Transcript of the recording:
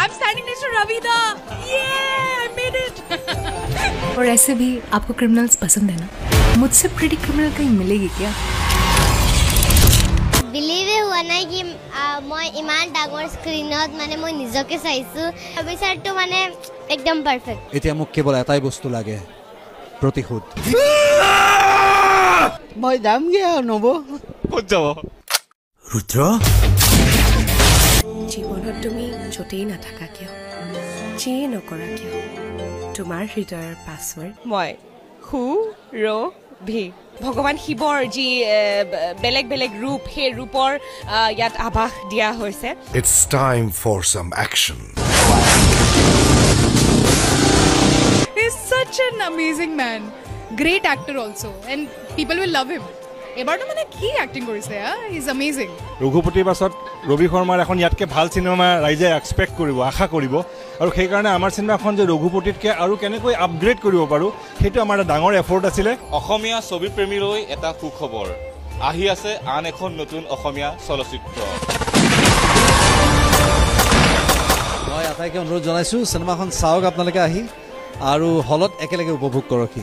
I'm standing next to Ravida. Yeah, I made it. और ऐसे भी आपको क्रिमिनल्स पसंद है ना? मुझसे प्रिटी क्रिमिनल कहीं मिलेगी क्या? बिलीव हुआ ना कि मैं इमान डांगर स्क्रीनत माने मैं নিজকে চাইছো অফিসারটো মানে একদম পারফেক্ট এতিয়া মোক কেৱল এটাই বস্তু লাগে প্ৰতিশোধ মই যামগে নব ক'ত যাব ৰুদ্ৰ জীৱনত তুমি যতেই নাথাকা কিয় যিয়ে নকৰা কিয় তোমাৰ হৃদয়ৰ পাছৱৰ্ড মই হু ৰ ভি ভগৱান শিৱৰ যি বেলেগ বেলেগ ৰূপ সেই ৰূপৰ ইয়াত আভাস দিয়া হৈছে It's time for some action. He's such an amazing man. Great actor also. And people will love him. এবাৰটো মানে কি এক্টিং কৰিছে He's amazing. ৰঘুপতিৰ পাছত ৰবি শৰ্মাৰ এখন ইয়াতকে ভাল চিনেমা ৰাইজে এক্সপেক্ট কৰিব আশা কৰিব আৰু সেই কাৰণে আমাৰ চিনেমাখন যে ৰঘুপতিতকে আৰু কেনেকৈ আপগ্ৰেড কৰিব পাৰো সেইটো আমাৰ এটা ডাঙৰ এফৰ্ট আছিল অসমীয়া ছবি প্ৰেমীলৈ এটা সুখবৰ আহি আছে আন এখন নতুন অসমীয়া চলচ্চিত্ৰ মই আটাইকে অনুৰোধ জনাইছো চিনেমাখন চাওক আপোনালোকে আহি আৰু হলত একেলগে উপভোগ কৰক